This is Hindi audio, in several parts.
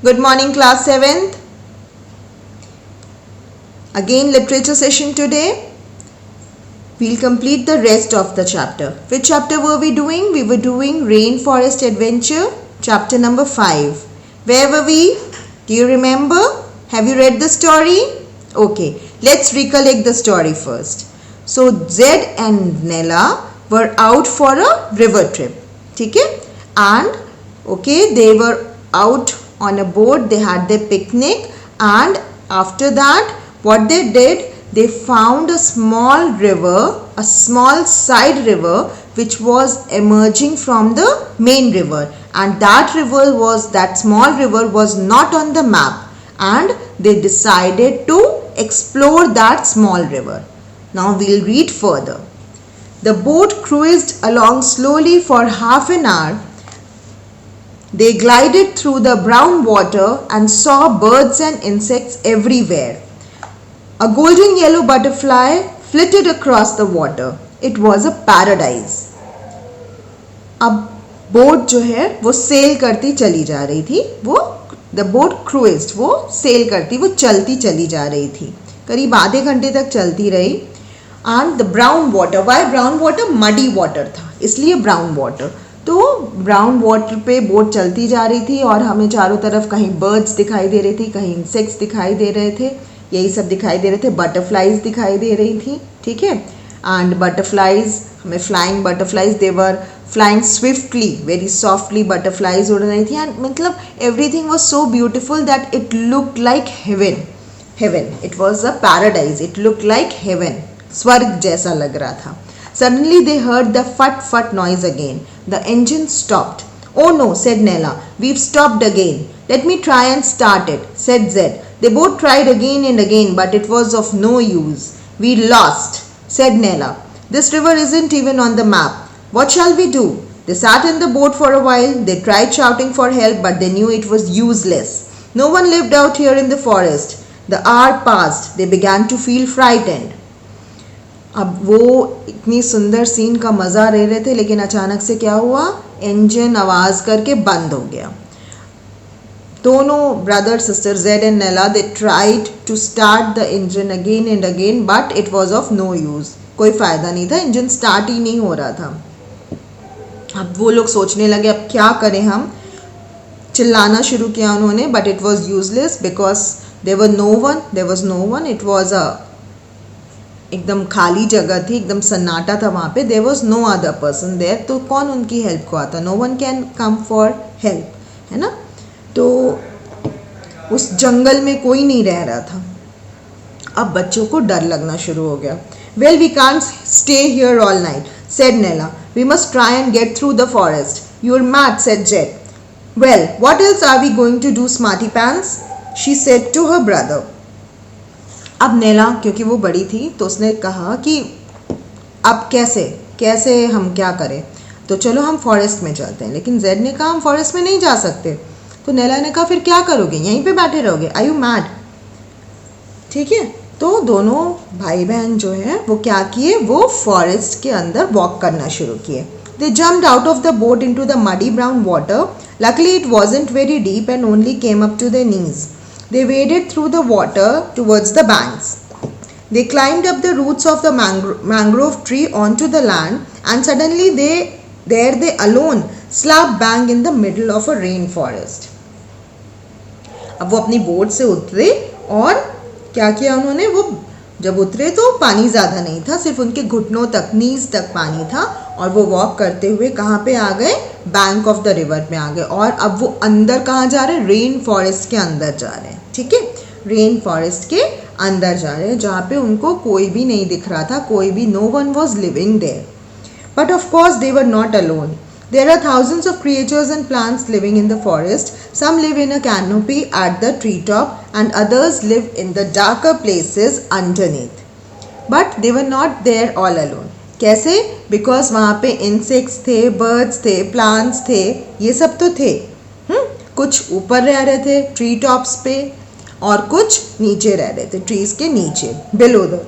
Good morning, class 7th. Again, literature session today. We'll complete the rest of the chapter. Which chapter were we doing? We were doing Rainforest Adventure, chapter number 5. Where were we? Do you remember? Have you read the story? Okay, let's recollect the story first. So, Zed and Nella were out for a river trip. Okay? And, okay, they were out on a boat. They had their picnic, and after that, what they did, they found a small river, a small side river which was emerging from the main river, and that small river was not on the map, and they decided to explore that small river. Now we'll read further. The boat cruised along slowly for half an hour. They glided through the brown water and saw birds and insects everywhere. A golden yellow butterfly flitted across the water. It was a paradise. अब बोट जो है वो सेल करती चली जा रही थी. द बोट क्रूइज्ड, वो सेल करती, वो चलती चली जा रही थी. करीब आधे घंटे तक चलती रही. And the brown water, why brown water? Muddy water था, इसलिए ब्राउन वाटर. तो ब्राउन वाटर पे बोट चलती जा रही थी और हमें चारों तरफ कहीं बर्ड्स दिखाई दे रही थी, कहीं इंसेक्ट्स दिखाई दे रहे थे, यही सब दिखाई दे रहे थे. बटरफ्लाइज दिखाई दे रही थी. ठीक है. एंड बटरफ्लाइज, हमें flying butterflies, they were flying swiftly, very softly butterflies उड़ रही थी. एंड मतलब everything was so beautiful that it looked like heaven. Heaven, it was a paradise, it looked like heaven, स्वर्ग जैसा लग रहा था. Suddenly they heard the fut-fut noise again. The engine stopped. Oh no, said Nella. We've stopped again. Let me try and start it, said Zed. They both tried again and again, but it was of no use. We lost, said Nella. This river isn't even on the map. What shall we do? They sat in the boat for a while. They tried shouting for help, but they knew it was useless. No one lived out here in the forest. The hour passed. They began to feel frightened. अब वो इतनी सुंदर सीन का मज़ा ले रहे थे, लेकिन अचानक से क्या हुआ? इंजन आवाज़ करके बंद हो गया. दोनों brother sister Zed and Nella, they tried to start the engine again and again, but it was of no use. कोई फ़ायदा नहीं था, इंजन स्टार्ट ही नहीं हो रहा था. अब वो लोग सोचने लगे अब क्या करें हम. चिल्लाना शुरू किया उन्होंने, but it was useless because there was no one. It was a एकदम खाली जगह थी, एकदम सन्नाटा था वहाँ पे. There was no other person there, तो कौन उनकी हेल्प को आता? No one can come for help, है ना. तो उस जंगल में कोई नहीं रह रहा था. अब बच्चों को डर लगना शुरू हो गया. Well we can't stay here all night, said Nela. We must try and get through the forest. You are mad, said Zed. Well what else are we going to do, smarty pants, she said to her brother. अब नेला, क्योंकि वो बड़ी थी, तो उसने कहा कि अब कैसे हम क्या करें. तो चलो हम फॉरेस्ट में चलते हैं. लेकिन जेड ने कहा हम फॉरेस्ट में नहीं जा सकते. तो नेला ने कहा फिर क्या करोगे, यहीं पे बैठे रहोगे? Are you mad? ठीक है. तो दोनों भाई बहन जो है वो क्या किए, वो फॉरेस्ट के अंदर वॉक करना शुरू किए. They jumped out of the boat into the muddy brown water. Luckily it wasn't very deep and only came up to their knees. They waded through the water towards the banks. They climbed up the roots of the mangrove tree onto the land, and suddenly they alone slap bang in the middle of a rainforest. अब वो अपनी बोट से उतरे और क्या किया उन्होंने, वो जब उतरे तो पानी ज़्यादा नहीं था, सिर्फ उनके घुटनों तक, नीज तक पानी था. और वो वॉक करते हुए कहाँ पे आ गए? बैंक ऑफ द रिवर में आ गए. और अब वो अंदर कहाँ जा रहे हैं? रेन फॉरेस्ट के अंदर जा रहे हैं. ठीक है. रेन फॉरेस्ट के अंदर जा रहे हैं, जहाँ पे उनको कोई भी नहीं दिख रहा था, कोई भी, no one was living there. But of course they were not alone. There are thousands of creatures and plants living in the forest. Some live in a canopy at the treetop and others live in the darker places underneath. But they were not there all alone. कैसे? Because वहाँ पे insects थे, birds थे, plants थे, ये सब तो थे. कुछ ऊपर रह रहे थे ट्री टॉप्स पे और कुछ नीचे रह रहे थे ट्रीज के नीचे, below the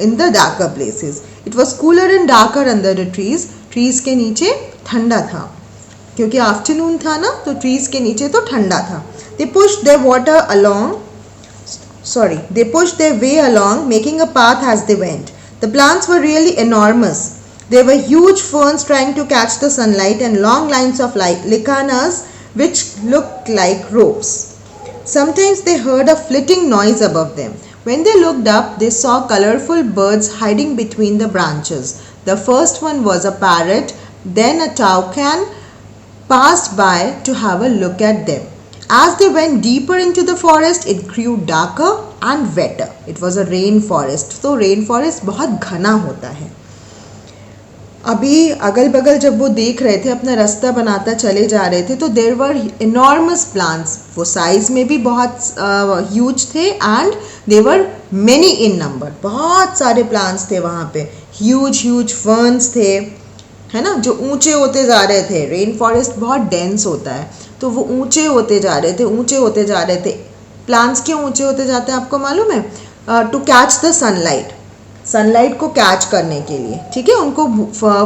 in the darker places. It was cooler and darker under the trees. Trees के नीचे ठंडा था. क्योंकि आफ्टरनून था ना, तो ट्रीज के नीचे तो ठंडा था. They pushed their water along. They pushed their way along, making a path as they went. The plants were really enormous. There were huge ferns trying to catch the sunlight and long lines of licanas which looked like ropes. Sometimes they heard a flitting noise above them. When they looked up, they saw colorful birds hiding between the branches. The first one was a parrot, then a toucan passed by to have a look at them. As they went deeper into the forest, it grew darker and wetter. It was a rain forest. तो rain forest बहुत घना होता है. अभी अगल बगल जब वो देख रहे थे, अपना रास्ता बनाता चले जा रहे थे, तो देर वर इनॉर्मस प्लांट्स. वो साइज में भी बहुत ह्यूज थे and they were many in number. बहुत सारे प्लांट्स थे वहाँ पे. ह्यूज फर्न्स थे, है ना, जो ऊंचे होते जा रहे थे. रेन फॉरेस्ट बहुत डेंस होता है, तो वो ऊंचे होते जा रहे थे. प्लांट्स क्यों ऊंचे होते जाते हैं आपको मालूम है? टू कैच द सनलाइट को कैच करने के लिए. ठीक है, उनको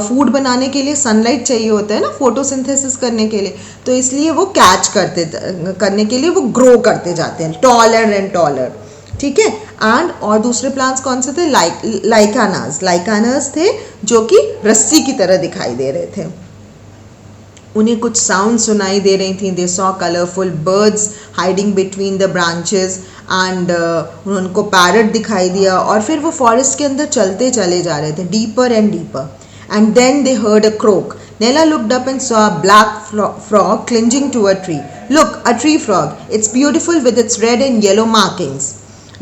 फूड बनाने के लिए सनलाइट चाहिए होता है ना, फोटोसिंथेसिस करने के लिए. तो इसलिए वो कैच करने के लिए वो ग्रो करते जाते हैं, टॉलर एंड टॉलर. ठीक है. एंड और दूसरे प्लांट्स कौन से थे? लाइकानास थे, जो कि रस्सी की तरह दिखाई दे रहे थे. उन्हें कुछ साउंड सुनाई दे रही थी. They saw colourful birds hiding between the branches and उनको पैरट दिखाई दिया. और फिर वो फॉरेस्ट के अंदर चलते चले जा रहे थे, deeper and deeper. And then they heard a croak. Nella looked up and saw a black frog clinging to a tree. Look, a tree frog. It's beautiful with its red and yellow markings.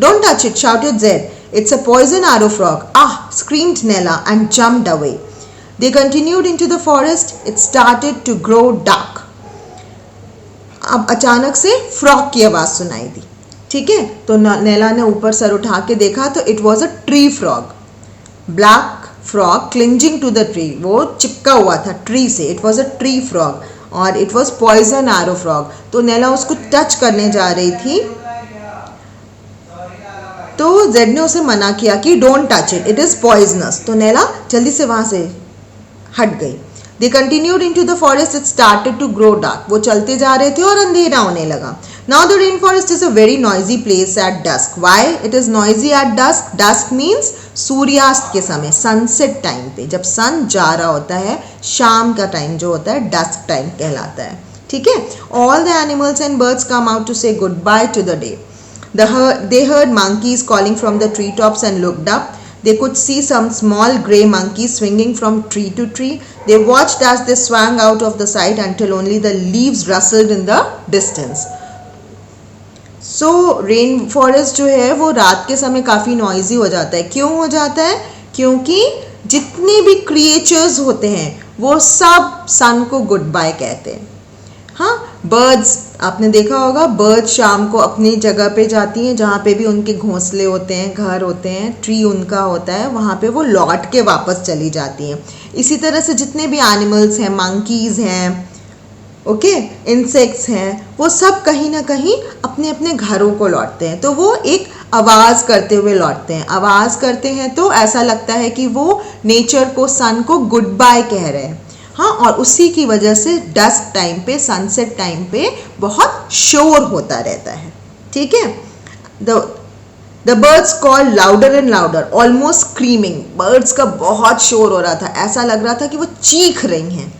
Don't touch it, shouted Zed. It's a poison arrow frog. Ah, screamed Nella and jumped away. They continued into the forest. It started to grow dark. अब अचानक से फ्रॉग की आवाज़ सुनाई दी. ठीक है, तो नेला ने ऊपर सर उठा के देखा तो it was a tree frog. Black frog clinging to the tree, वो चिपका हुआ था ट्री से. It was a tree frog और it was poison arrow frog. तो नेला उसको टच करने जा रही थी, तो जेड ने उसे मना किया कि don't touch it is poisonous. तो नेला जल्दी से वहां से हट गई. They continued in to the forest. It started to grow dark. वो चलते जा रहे थे और अंधेरा होने लगा. Now the rain forest is a very noisy place at dusk. Why it is noisy at dusk? Dusk means सूर्यास्त के समय, सनसेट टाइम पे, जब सन जा रहा होता है, शाम का टाइम जो होता है डस्क टाइम कहलाता है. ठीक है. All the animals and birds come out to say goodbye to the day. They heard monkeys calling from the treetops and looked up. They could see some small grey monkeys swinging from tree to tree. They watched as they swung out of the sight until only the leaves rustled in the distance. So rain forest जो है वो रात के समय काफ़ी नॉइजी हो जाता है. क्यों हो जाता है? क्योंकि जितने भी क्रिएचर्स होते हैं वो सब सन को गुड बाय कहते हैं. हाँ, बर्ड्स आपने देखा होगा, बर्ड्स शाम को अपनी जगह पे जाती हैं जहाँ पे भी उनके घोंसले होते हैं, घर होते हैं, ट्री उनका होता है, वहाँ पे वो लौट के वापस चली जाती हैं. इसी तरह से जितने भी एनिमल्स हैं, मंकीज़ हैं, ओके, इंसेक्ट्स हैं, वो सब कहीं ना कहीं अपने अपने घरों को लौटते हैं. तो वो एक आवाज़ करते हुए लौटते हैं. आवाज़ करते हैं तो ऐसा लगता है कि वो नेचर को, सन को गुड बाय कह रहे हैं. हाँ, और उसी की वजह से डस्क टाइम पे, सनसेट टाइम पे बहुत शोर होता रहता है. ठीक है. The birds call louder and louder, almost screaming. Birds का बहुत शोर हो रहा था, ऐसा लग रहा था कि वो चीख रही हैं.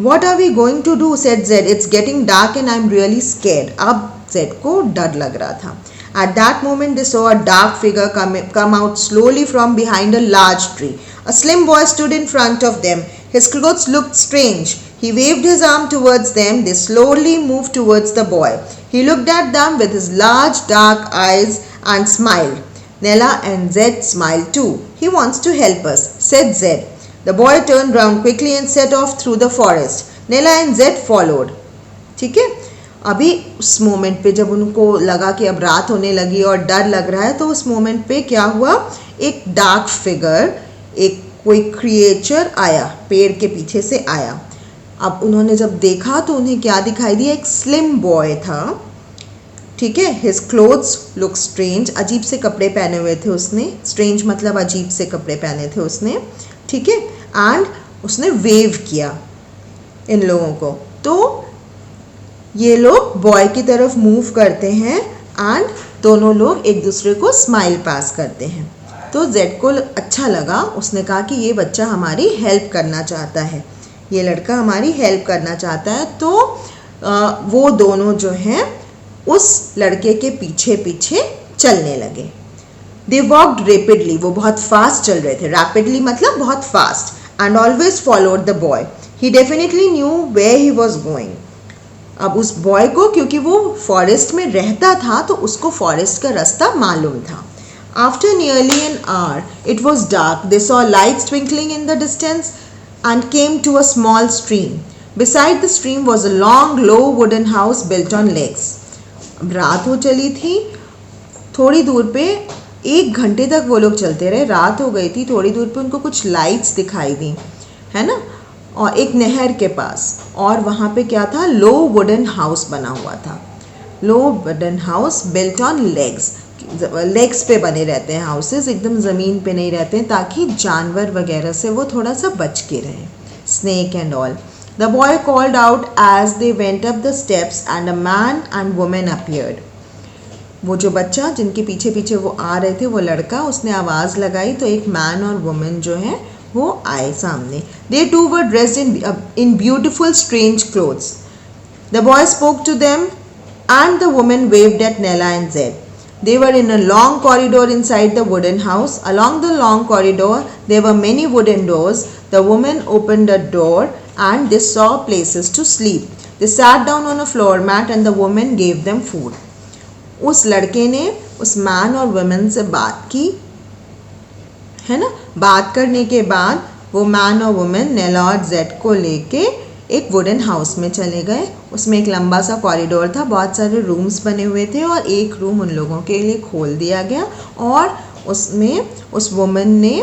What are we going to do said Zed. It's getting dark and I am really scared. अब जेड को डर लग रहा था. At that moment, they saw a dark figure come out slowly from behind a large tree. A slim boy stood in front of them. His clothes looked strange. He waved his arm towards them. They slowly moved towards the boy. He looked at them with his large dark eyes and smiled. Nella and Zed smiled too. He wants to help us, said Zed. The boy turned round quickly and set off through the forest. Nella and Zed followed. ठीक है. अभी उस मोमेंट पे जब उनको लगा कि अब रात होने लगी और डर लग रहा है, तो उस मोमेंट पे क्या हुआ, एक डार्क फिगर, एक कोई क्रिएचर आया, पेड़ के पीछे से आया. अब उन्होंने जब देखा तो उन्हें क्या दिखाई दिया, एक स्लिम बॉय था. ठीक है. His clothes look strange. अजीब से कपड़े पहने हुए थे उसने. स्ट्रेंज मतलब अजीब से कपड़े पहने थे उसने. ठीक है. एंड उसने वेव किया इन लोगों को. तो ये लोग बॉय की तरफ मूव करते हैं एंड दोनों लोग एक दूसरे को स्माइल पास करते हैं। तो जेड को अच्छा लगा, उसने कहा कि ये बच्चा हमारी हेल्प करना चाहता है, ये लड़का हमारी हेल्प करना चाहता है। तो वो दोनों जो हैं उस लड़के के पीछे पीछे चलने लगे। दे वॉक्ड रेपिडली, वो बहुत फास्ट चल रहे थे, रैपिडली मतलब बहुत fast, and always followed the boy. He definitely knew where he was going. अब उस बॉय को, क्योंकि वो फॉरेस्ट में रहता था, तो उसको फॉरेस्ट का रास्ता मालूम था। After nearly an hour, it was dark. They saw lights twinkling in the distance and came to a small stream. Beside the stream was a long, low wooden house built on legs. अब रात हो चली थी, थोड़ी दूर पे 1 घंटे तक वो लोग चलते रहे, रात हो गई थी, थोड़ी दूर पे उनको कुछ लाइट्स दिखाई दी, है ना, और एक नहर के पास, और वहाँ पे क्या था, लो वुडन हाउस बना हुआ था। Low wooden house built on legs, legs पे बने रहते हैं हाउसेस, एकदम ज़मीन पे नहीं रहते हैं, ताकि जानवर वगैरह से वो थोड़ा सा बच के रहें, snake and all. The boy called out as they went up the steps and a man and women appeared. वो जो बच्चा जिनके पीछे पीछे वो आ रहे थे, वो लड़का, उसने आवाज़ लगाई तो एक मैन और वुमेन जो है वो आए सामने। They too were dressed in beautiful strange clothes. The boy spoke to them and the woman waved at Nella and Zed. They were in a long corridor inside the wooden house. Along the long corridor, there were many wooden doors. The woman opened a door and they saw places to sleep. They sat down on a floor mat and the woman gave them food. उस लड़के ने उस मैन और वुमेन से बात की, है ना। बात करने के बाद वो मैन और वुमेन नेला और जेड को लेके एक वुडन हाउस में चले गए। उसमें एक लंबा सा कॉरिडोर था, बहुत सारे रूम्स बने हुए थे और एक रूम उन लोगों के लिए खोल दिया गया और उसमें उस वुमन ने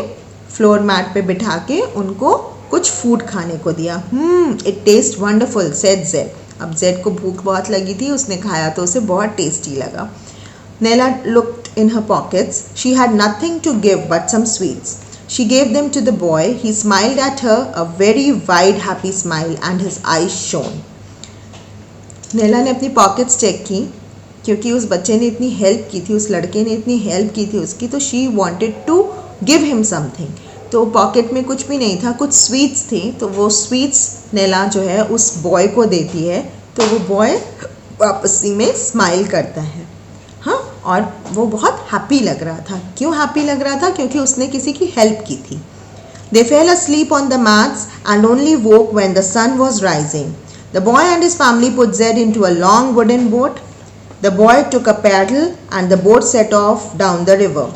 फ्लोर मैट पे बिठा के उनको कुछ फूड खाने को दिया। It taste wonderful said Z. अब जेड को भूख बहुत लगी थी, उसने खाया तो उसे बहुत टेस्टी लगा। Nella looked in her pockets. She had nothing to give but some sweets. She gave them to the boy. He smiled at her, a very wide, happy smile, and his eyes shone. नेला ने अपनी पॉकेट्स चेक की, क्योंकि उस बच्चे ने इतनी हेल्प की थी, उस लड़के ने इतनी हेल्प की थी उसकी, तो she wanted to give him something. तो पॉकेट में कुछ भी नहीं था, कुछ स्वीट्स थी, तो वो स्वीट्स नेला जो है उस बॉय को देती है, तो वो बॉय वापसी में स्माइल करता है, हाँ, और वो बहुत हैप्पी लग रहा था। क्यों हैप्पी लग रहा था? क्योंकि उसने किसी की हेल्प की थी। They fell asleep on the mats and only woke when the sun was rising. The boy and his family put Zed into a long wooden boat. The boy took a paddle and the boat set off down the river.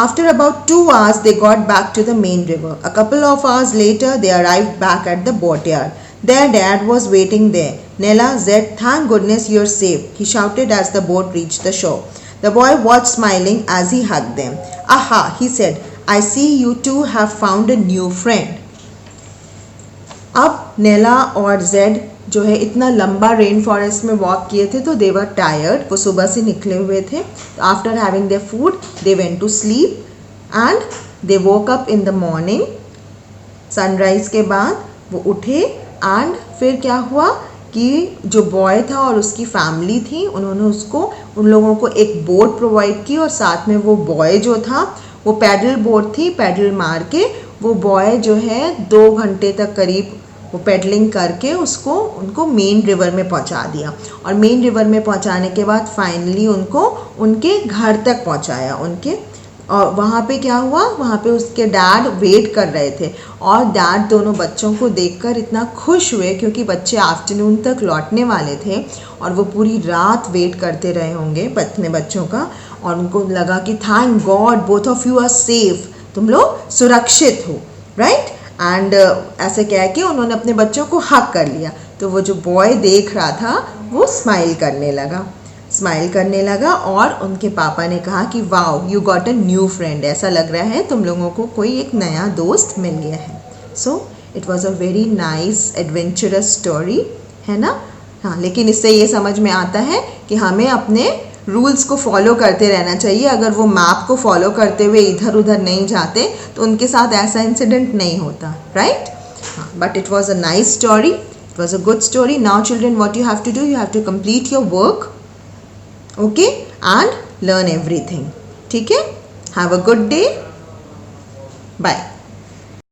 After about 2 hours, they got back to the main river. A couple of hours later, they arrived back at the boatyard. Their dad was waiting there. Nella, Zed, thank goodness you're safe, he shouted as the boat reached the shore. The boy watched smiling as he hugged them. Aha, he said, I see you two have found a new friend. अब नेला और जेड जो है इतना लंबा रेन फॉरेस्ट में वॉक किए थे, तो दे वर टायर्ड, वो सुबह से निकले हुए थे। After having their food they went to sleep and they woke up in the morning. Sunrise के बाद वो उठे एंड फिर क्या हुआ कि जो बॉय था और उसकी फैमिली थी, उन्होंने उसको, उन लोगों को एक बोट प्रोवाइड की और साथ में वो बॉय जो था, वो पैडल बोट थी, पैडल मार के वो बॉय जो है 2 घंटे तक करीब वो पेडलिंग करके उनको मेन रिवर में पहुंचा दिया। और मेन रिवर में पहुंचाने के बाद फाइनली उनको उनके घर तक पहुंचाया उनके। और वहाँ पे क्या हुआ, वहाँ पे उसके डैड वेट कर रहे थे और डैड दोनों बच्चों को देखकर इतना खुश हुए, क्योंकि बच्चे आफ्टरनून तक लौटने वाले थे और वो पूरी रात वेट करते रहे होंगे अपने बच्चों का, और उनको लगा कि thank God both of you are safe, तुम लोग सुरक्षित हो, राइट। एंड ऐसे कह के उन्होंने अपने बच्चों को हक कर लिया। तो वो जो बॉय देख रहा था वो स्माइल करने लगा और उनके पापा ने कहा कि wow you got a new friend, ऐसा लग रहा है तुम लोगों को कोई एक नया दोस्त मिल गया है। So it was a very nice adventurous story, है ना। हाँ, लेकिन इससे ये समझ में आता है कि हमें अपने रूल्स को फॉलो करते रहना चाहिए। अगर वो मैप को फॉलो करते हुए इधर उधर नहीं जाते तो उनके साथ ऐसा इंसिडेंट नहीं होता, राइट। हाँ, but it was a nice story. It was a good story. Now children, what you have to do, you have to complete your work, okay, and learn everything. ठीक है? Have a good day. Bye.